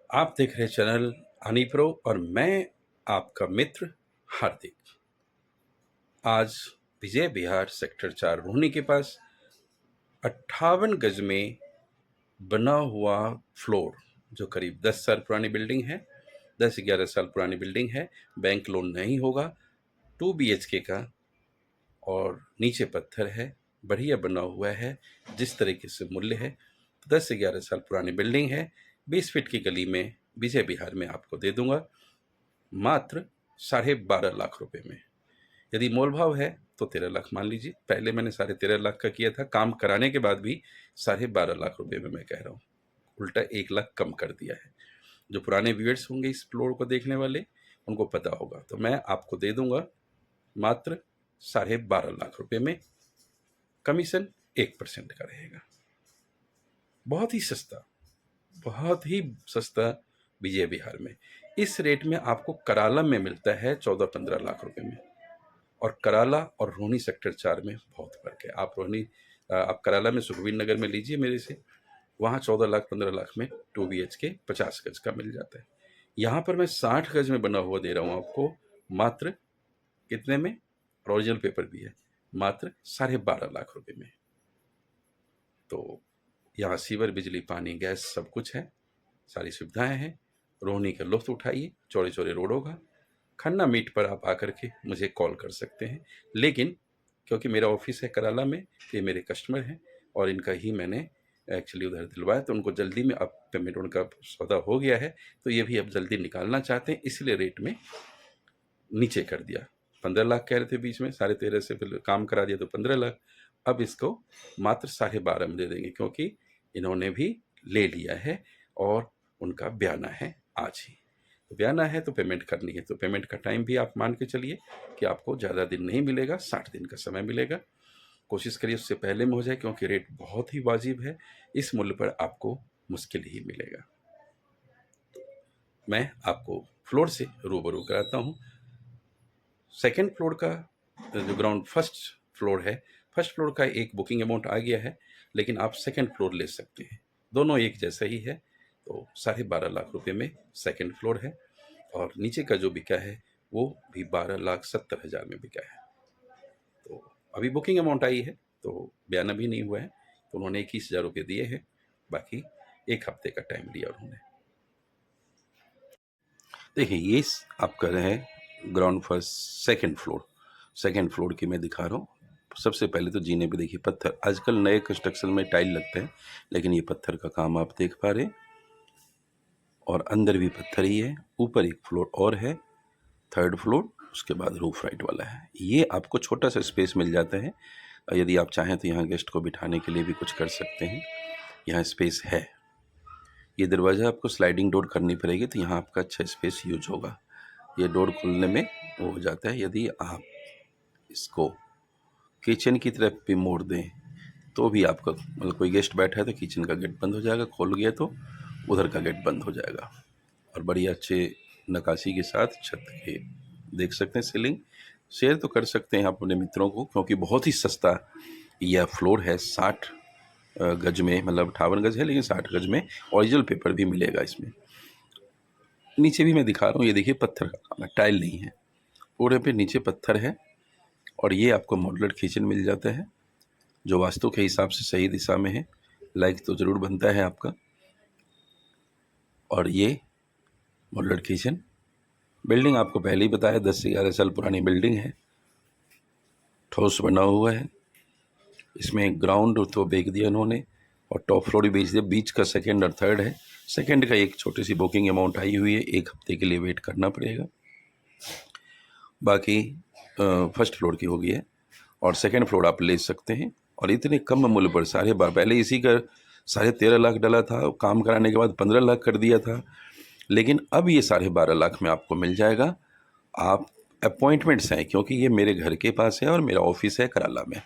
आप देख रहे चैनल हनी प्रो और मैं आपका मित्र हार्दिक। आज विजय विहार सेक्टर 4 रोहिणी के पास 58 गज में बना हुआ फ्लोर, जो करीब 10 साल पुरानी बिल्डिंग है, 10-11 साल पुरानी बिल्डिंग है। बैंक लोन नहीं होगा, 2 BHK का और नीचे पत्थर है, बढ़िया बना हुआ है। जिस तरीके से मूल्य है, 10 से 11 साल पुरानी बिल्डिंग है, 20 फीट की गली में विजय विहार में आपको दे दूंगा मात्र 12.5 लाख रुपए में। यदि मोल भाव है तो 13 लाख मान लीजिए। पहले मैंने 13.5 लाख का किया था, काम कराने के बाद भी 12.5 लाख रुपए में मैं कह रहा हूँ, उल्टा 1 लाख कम कर दिया है। जो पुराने व्यूअर्स होंगे इस फ्लोर को देखने वाले, उनको पता होगा। तो मैं आपको दे दूंगा मात्र 12.5 लाख रुपए में। कमीशन 1% का रहेगा। बहुत ही सस्ता, बहुत ही सस्ता विजय विहार में। इस रेट में आपको कराला में मिलता है 14-15 लाख रुपए में, और कराला और रोहिणी सेक्टर 4 में बहुत फर्क है। आप कराला में सुखबीर नगर में लीजिए मेरे से, वहाँ 14 लाख 15 लाख में 2 BHK 50 गज का मिल जाता है। यहाँ पर मैं 60 गज में बना हुआ दे रहा हूँ आपको मात्र कितने में, ओरिजिनल पेपर भी है, मात्र 12.5 लाख रुपए में। तो यहाँ सीवर, बिजली, पानी, गैस सब कुछ है, सारी सुविधाएं हैं। रोहिणी का लुत्फ उठाइए। चौड़े चौड़े रोड होगा। खन्ना मीट पर आप आकर के मुझे कॉल कर सकते हैं, लेकिन क्योंकि मेरा ऑफिस है कराला में, ये मेरे कस्टमर हैं और इनका ही मैंने एक्चुअली उधर दिलवाया, तो उनको जल्दी में अब पेमेंट, उनका सौदा हो गया है, तो ये भी अब जल्दी निकालना चाहते हैं, इसलिए रेट में नीचे कर दिया। 15 लाख कह रहे थे बीच में, 13.5 से फिर काम करा दिया तो 15 लाख। अब इसको मात्र 12.5 में दे देंगे, क्योंकि इन्होंने भी ले लिया है और उनका बयाना है आज ही। तो बयाना है तो पेमेंट करनी है, तो पेमेंट का टाइम भी आप मान के चलिए कि आपको ज़्यादा दिन नहीं मिलेगा, 60 दिन का समय मिलेगा। कोशिश करिए उससे पहले में हो जाए, क्योंकि रेट बहुत ही वाजिब है। इस मूल्य पर आपको मुश्किल ही मिलेगा। मैं आपको फ्लोर से रूबरू कराता हूँ। सेकेंड फ्लोर का जो ग्राउंड फर्स्ट फ्लोर है, फर्स्ट फ्लोर का एक बुकिंग अमाउंट आ गया है, लेकिन आप सेकेंड फ्लोर ले सकते हैं, दोनों एक जैसा ही है। तो 12.5 लाख रुपए में सेकेंड फ्लोर है, और नीचे का जो बिका है वो भी 12,70,000 में बिका है। तो अभी बुकिंग अमाउंट आई है, तो बयाना भी नहीं हुआ है, तो उन्होंने 21,000 रुपये दिए हैं, बाकी 1 हफ्ते का टाइम लिया उन्होंने। देखिए, ये आप कर रहे हैं ग्राउंड फर्स्ट सेकंड फ्लोर की मैं दिखा रहा हूँ। सबसे पहले तो जीने पे देखिए पत्थर, आजकल नए कंस्ट्रक्शन में टाइल लगते हैं, लेकिन ये पत्थर का काम आप देख पा रहे हैं, और अंदर भी पत्थर ही है। ऊपर एक फ्लोर और है, थर्ड फ्लोर, उसके बाद रूफ राइट वाला है। ये आपको छोटा सा स्पेस मिल जाता है, यदि आप चाहें तो यहाँ गेस्ट को बिठाने के लिए भी कुछ कर सकते हैं, यहाँ स्पेस है। ये दरवाज़ा आपको स्लाइडिंग डोर करनी पड़ेगी, तो यहाँ आपका अच्छा स्पेस यूज होगा। ये डोर खुलने में वो हो जाता है। यदि आप इसको किचन की तरफ भी मोड़ दें तो भी आपका, मतलब कोई गेस्ट बैठा है तो किचन का गेट बंद हो जाएगा, खोल गया तो उधर का गेट बंद हो जाएगा। और बड़ी अच्छे नक्काशी के साथ छत के देख सकते हैं। सीलिंग शेयर तो कर सकते हैं आप अपने मित्रों को, क्योंकि बहुत ही सस्ता यह फ्लोर है। 60 गज में, मतलब 58 गज है, लेकिन 60 गज में ओरिजिनल पेपर भी मिलेगा इसमें। नीचे भी मैं दिखा रहा हूँ, ये देखिए पत्थर का काम है, टाइल नहीं है, पूरे पे नीचे पत्थर है। और ये आपको मॉड्यूलर किचन मिल जाता है, जो वास्तु के हिसाब से सही दिशा में है। लाइक तो ज़रूर बनता है आपका। और ये मॉड्यूलर किचन बिल्डिंग आपको पहले ही बताया, 10 से 11 साल पुरानी बिल्डिंग है, ठोस बना हुआ है। इसमें ग्राउंड तो बेच दिया उन्होंने, और टॉप फ्लोर भी बेच दिया। बीच का सेकंड और थर्ड है। सेकंड का एक छोटी सी बुकिंग अमाउंट आई हुई है, 1 हफ्ते के लिए वेट करना पड़ेगा, बाकी फर्स्ट फ्लोर की होगी है। और सेकंड फ्लोर आप ले सकते हैं, और इतने कम मूल्य पर पहले इसी का 13.5 लाख डला था, काम कराने के बाद 15 लाख कर दिया था, लेकिन अब ये 12.5 लाख में आपको मिल जाएगा। आप अपॉइंटमेंट्स हैं, क्योंकि ये मेरे घर के पास है और मेरा ऑफिस है कराला में,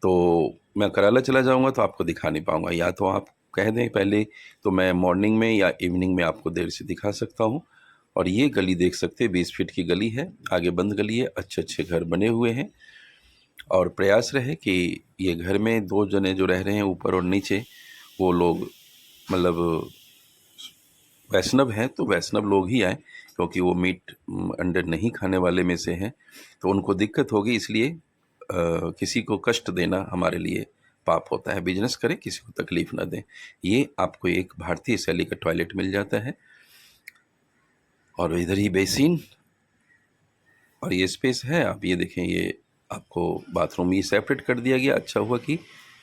तो मैं कराला चला जाऊंगा तो आपको दिखा नहीं पाऊंगा। या तो आप कह दें पहले, तो मैं मॉर्निंग में या इवनिंग में आपको देर से दिखा सकता हूँ। और ये गली देख सकते हैं, 20 फीट की गली है, आगे बंद गली है, अच्छे अच्छे घर बने हुए हैं। और प्रयास रहे कि ये घर में 2 जने जो रह रहे हैं ऊपर और नीचे, वो लोग मतलब वैष्णव हैं तो वैष्णव लोग ही आएँ, क्योंकि वो मीट अंडे नहीं खाने वाले में से हैं, तो उनको दिक्कत होगी, इसलिए किसी को कष्ट देना हमारे लिए पाप होता है। बिजनेस करें, किसी को तकलीफ ना दें। ये आपको एक भारतीय शैली का टॉयलेट मिल जाता है, और इधर ही बेसिन और ये स्पेस है। आप ये देखें, ये आपको बाथरूम ये सेपरेट कर दिया गया। अच्छा हुआ कि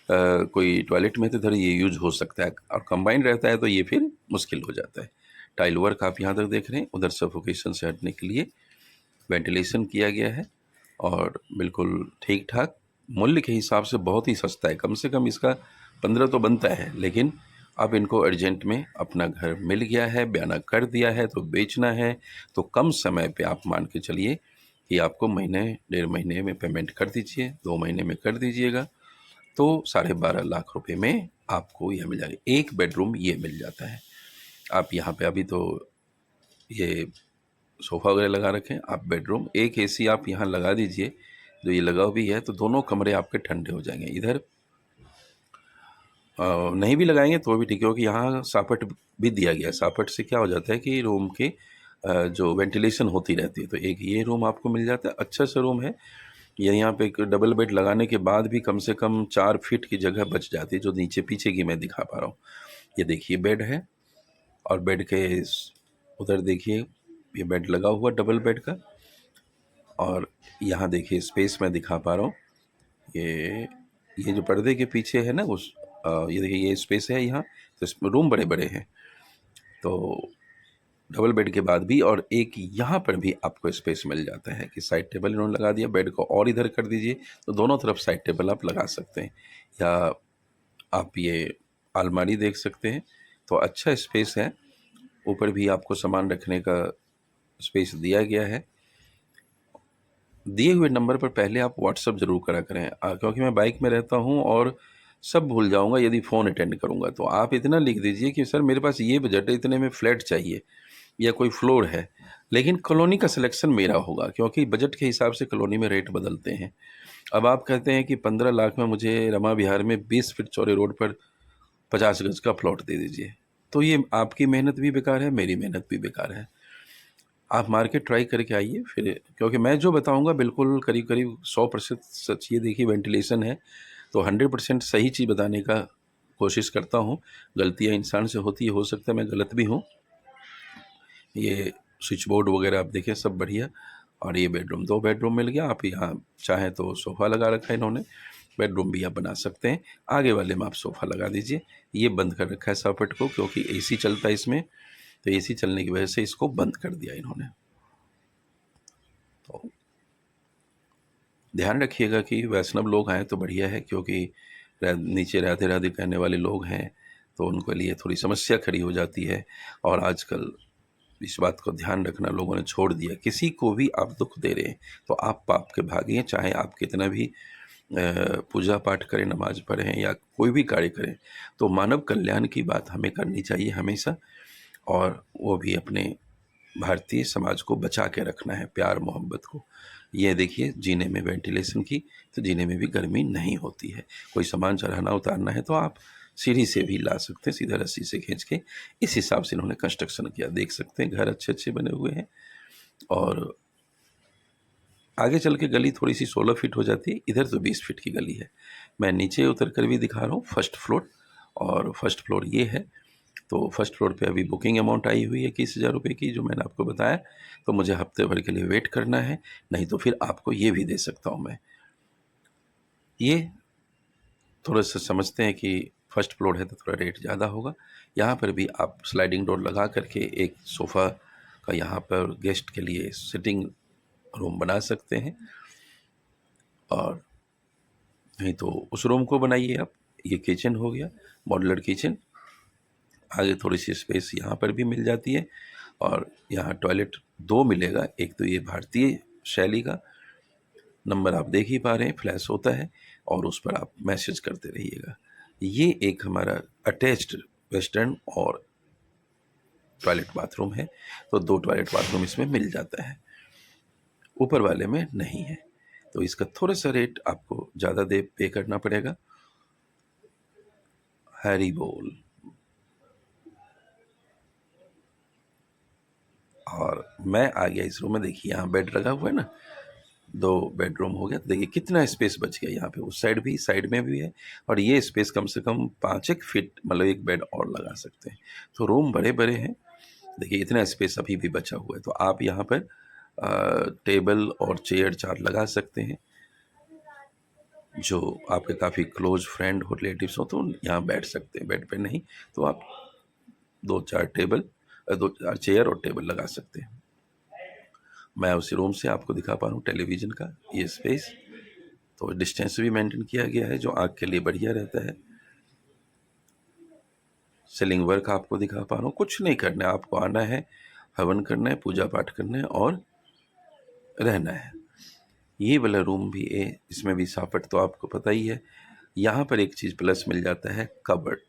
कोई टॉयलेट में तो इधर ये यूज हो सकता है, और कंबाइन रहता है तो ये फिर मुश्किल हो जाता है। टाइल वर्क आप यहाँ तक देख रहे हैं, उधर सफोकेशन से हटने के लिए वेंटिलेशन किया गया है, और बिल्कुल ठीक ठाक मूल्य के हिसाब से बहुत ही सस्ता है। कम से कम इसका 15 तो बनता है, लेकिन अब इनको अर्जेंट में अपना घर मिल गया है, बयाना कर दिया है, तो बेचना है, तो कम समय पे आप मान के चलिए कि आपको महीने 1.5 महीने में पेमेंट कर दीजिए, 2 महीने में कर दीजिएगा, तो 12.5 लाख रुपए में आपको यह मिल जाएगा। एक बेडरूम ये मिल जाता है। आप यहाँ पे अभी तो ये सोफ़ा वगैरह लगा रखें, आप बेडरूम एक एसी आप यहाँ लगा दीजिए, जो ये लगा भी है, तो दोनों कमरे आपके ठंडे हो जाएंगे। इधर नहीं भी लगाएंगे तो भी ठीक है, क्योंकि यहाँ सापट भी दिया गया है। सापट से क्या हो जाता है कि रूम के जो वेंटिलेशन होती रहती है, तो एक ये रूम आपको मिल जाता है। अच्छा सा रूम है ये। यहाँ पे एक डबल बेड लगाने के बाद भी कम से कम 4 फीट की जगह बच जाती है, जो नीचे पीछे की मैं दिखा पा रहा हूँ। ये देखिए बेड है, और बेड के उधर देखिए ये बेड लगा हुआ डबल बेड का, और यहाँ देखिए स्पेस मैं दिखा पा रहा हूँ। ये जो पर्दे के पीछे है ना, उस ये देखिए ये स्पेस है यहाँ, तो इसमें रूम बड़े बड़े हैं, तो डबल बेड के बाद भी, और एक यहाँ पर भी आपको स्पेस मिल जाता है कि साइड टेबल इन्होंने लगा दिया। बेड को और इधर कर दीजिए, तो दोनों तरफ साइड टेबल आप लगा सकते हैं, या आप ये अलमारी देख सकते हैं, तो अच्छा स्पेस है। ऊपर भी आपको सामान रखने का स्पेस दिया गया है। दिए हुए नंबर पर पहले आप व्हाट्सअप ज़रूर करा करें, क्योंकि मैं बाइक में रहता हूँ और सब भूल जाऊँगा यदि फ़ोन अटेंड करूँगा। तो आप इतना लिख दीजिए कि सर मेरे पास ये बजट है, इतने में फ्लैट चाहिए या कोई फ्लोर है, लेकिन कॉलोनी का सिलेक्शन मेरा होगा, क्योंकि बजट के हिसाब से कॉलोनी में रेट बदलते हैं। अब आप कहते हैं कि 15 लाख में मुझे रमा विहार में 20 फीट चौड़े रोड पर 50 गज का प्लॉट दे दीजिए, तो ये आपकी मेहनत भी बेकार है, मेरी मेहनत भी बेकार है। आप मार्केट ट्राई करके आइए फिर, क्योंकि मैं जो बताऊंगा बिल्कुल करीब करीब 100% सच। ये देखिए वेंटिलेशन है, तो 100% सही चीज़ बताने का कोशिश करता हूँ। गलतियाँ इंसान से होती है, हो सकता है मैं गलत भी हूँ। ये स्विच बोर्ड वगैरह आप देखें सब बढ़िया, और ये बेडरूम 2 बेडरूम मिल गया। आप यहाँ चाहें तो सोफ़ा लगा रखा है इन्होंने, बेडरूम भी आप बना सकते हैं। आगे वाले में आप सोफ़ा लगा दीजिए। ये बंद कर रखा है सॉकेट को, क्योंकि एसी चलता है इसमें, तो एसी चलने की वजह से इसको बंद कर दिया इन्होंने। तो ध्यान रखिएगा कि वैष्णव लोग आएँ तो बढ़िया है, क्योंकि नीचे राधे राधे कहने वाले लोग हैं, तो उनके लिए थोड़ी समस्या खड़ी हो जाती है। और आजकल इस बात को ध्यान रखना लोगों ने छोड़ दिया। किसी को भी आप दुख दे रहे हैं तो आप पाप के भागी हैं, चाहे आप कितना भी पूजा पाठ करें, नमाज पढ़ें, या कोई भी कार्य करें, तो मानव कल्याण की बात हमें करनी चाहिए हमेशा, और वो भी अपने भारतीय समाज को बचा के रखना है, प्यार मोहब्बत को। ये देखिए जीने में वेंटिलेशन की, तो जीने में भी गर्मी नहीं होती है। कोई सामान चढ़ाना उतारना है तो आप सीढ़ी से भी ला सकते हैं, सीधा रस्सी से खींच के। इस हिसाब से इन्होंने कंस्ट्रक्शन किया, देख सकते हैं घर अच्छे अच्छे बने हुए हैं। और आगे चल के गली थोड़ी सी 16 फीट हो जाती है, इधर तो 20 फीट की गली है। मैं नीचे उतर कर भी दिखा रहा हूँ फर्स्ट फ्लोर, और फर्स्ट फ्लोर ये है। तो फर्स्ट फ्लोर पे अभी बुकिंग अमाउंट आई हुई है 21,000 रुपये की, जो मैंने आपको बताया। तो मुझे हफ्ते भर के लिए वेट करना है, नहीं तो फिर आपको ये भी दे सकता हूँ मैं। ये थोड़ा सा समझते हैं कि फर्स्ट फ्लोर है तो थोड़ा रेट ज़्यादा होगा। यहाँ पर भी आप स्लाइडिंग डोर लगा करके एक सोफ़ा का यहाँ पर गेस्ट के लिए सिटिंग रूम बना सकते हैं, और नहीं तो उस रूम को बनाइए आप। ये किचन हो गया, मॉड्यूलर किचन। आगे थोड़ी सी स्पेस यहाँ पर भी मिल जाती है, और यहाँ टॉयलेट 2 मिलेगा। एक तो ये भारतीय शैली का नंबर आप देख ही पा रहे हैं, फ्लैश होता है, और उस पर आप मैसेज करते रहिएगा। ये एक हमारा अटैच्ड वेस्टर्न और टॉयलेट बाथरूम है, तो 2 टॉयलेट बाथरूम इसमें मिल जाता है, ऊपर वाले में नहीं है। तो इसका थोड़ा सा रेट आपको ज़्यादा दे पे करना पड़ेगा। हैरी बोल। और मैं आ गया इस रूम में। देखिए यहाँ बेड लगा हुआ है ना, 2 बेडरूम हो गया। देखिए कितना स्पेस बच गया यहाँ पे, उस साइड भी, साइड में भी है। और ये स्पेस कम से कम 5 एक फीट, मतलब एक बेड और लगा सकते हैं। तो रूम बड़े बड़े हैं। देखिए इतना स्पेस अभी भी बचा हुआ है। तो आप यहाँ पर टेबल और चेयर 4 लगा सकते हैं। जो आपके काफ़ी क्लोज फ्रेंड हो, रिलेटिव्स हो, तो यहाँ बैठ सकते हैं। बेड पे नहीं तो आप 2-4 टेबल, 2-4 चेयर और टेबल लगा सकते हैं। मैं उसी रूम से आपको दिखा पा रहा हूँ टेलीविज़न का ये स्पेस। तो डिस्टेंस भी मेंटेन किया गया है, जो आँख के लिए बढ़िया रहता है। सीलिंग वर्क आपको दिखा पा रहा हूँ। कुछ नहीं करना है, आपको आना है, हवन करना है, पूजा पाठ करना है और रहना है। ये वाला रूम भी है, इसमें भी सापट तो आपको पता ही है। यहाँ पर एक चीज़ प्लस मिल जाता है, कबर्ड।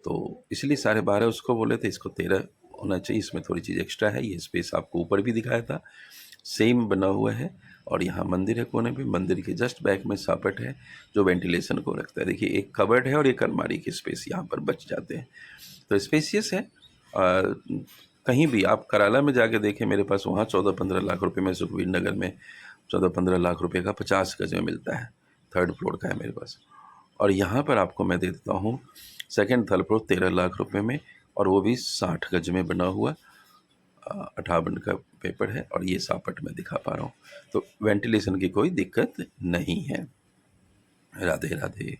तो इसलिए 12.5 उसको बोले थे, इसको 13 होना चाहिए। इसमें थोड़ी चीज़ एक्स्ट्रा है। ये स्पेस आपको ऊपर भी दिखाया था, सेम बना हुआ है। और यहाँ मंदिर है कोने पे, मंदिर के जस्ट बैक में सापट है जो वेंटिलेशन को रखता है। देखिए एक कबर्ड है और एक अलमारी के स्पेस यहाँ पर बच जाते हैं। तो स्पेसियस है। कहीं भी आप कराला में जाके देखें, मेरे पास वहाँ 14-15 लाख रुपए में, सुखवीर नगर में 14-15 लाख रुपए का 50 गज में मिलता है। 3rd फ्लोर का है मेरे पास। और यहाँ पर आपको मैं दे देता हूँ 2nd 3rd फ्लोर 13 लाख रुपए में, और वो भी 60 गज में बना हुआ। 58 का पेपर है और ये सापट में दिखा पा रहा हूँ। तो वेंटिलेशन की कोई दिक्कत नहीं है। राधे राधे।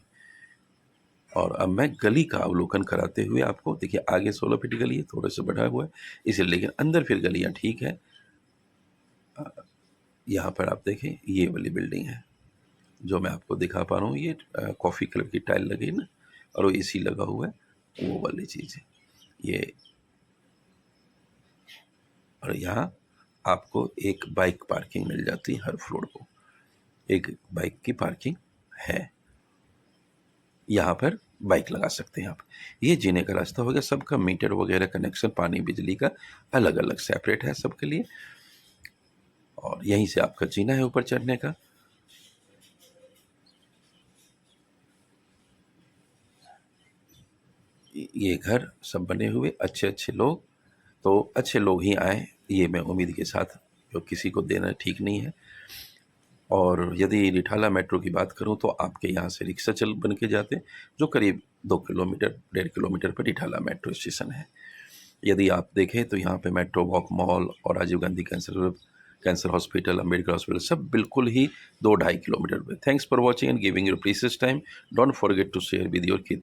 और अब मैं गली का अवलोकन कराते हुए आपको, देखिए आगे 16 फीट गली है, थोड़ा सा बढ़ा हुआ है इसलिए, लेकिन अंदर फिर गलियाँ ठीक है। यहाँ पर आप देखें, ये वाली बिल्डिंग है जो मैं आपको दिखा पा रहा हूँ। ये कॉफ़ी कलर की टाइल लगी है ना, और वो एसी लगा हुआ है, वो वाली चीज़ है ये। और यहाँ आपको एक बाइक पार्किंग मिल जाती है, हर फ्लोर को एक बाइक की पार्किंग है। यहाँ पर बाइक लगा सकते हैं आप। ये जीने का रास्ता हो गया। सबका मीटर वगैरह कनेक्शन, पानी बिजली का अलग अलग सेपरेट है सबके लिए। और यहीं से आपका जीना है ऊपर चढ़ने का। ये घर सब बने हुए अच्छे अच्छे लोग, तो अच्छे लोग ही आए, ये मैं उम्मीद के साथ, जो किसी को देना ठीक नहीं है। और यदि रिठाला मेट्रो की बात करूं तो आपके यहाँ से रिक्शा चल बन के जाते हैं, जो करीब 2 किलोमीटर 1.5 किलोमीटर पर रिठाला मेट्रो स्टेशन है। यदि आप देखें तो यहाँ पे मेट्रो वॉक मॉल और Rajiv Gandhi cancer hospital, Ambedkar hospital सब बिल्कुल ही 2-2.5 किलोमीटर पे। Thanks for watching and giving your precious time. Don't forget to share with your kid.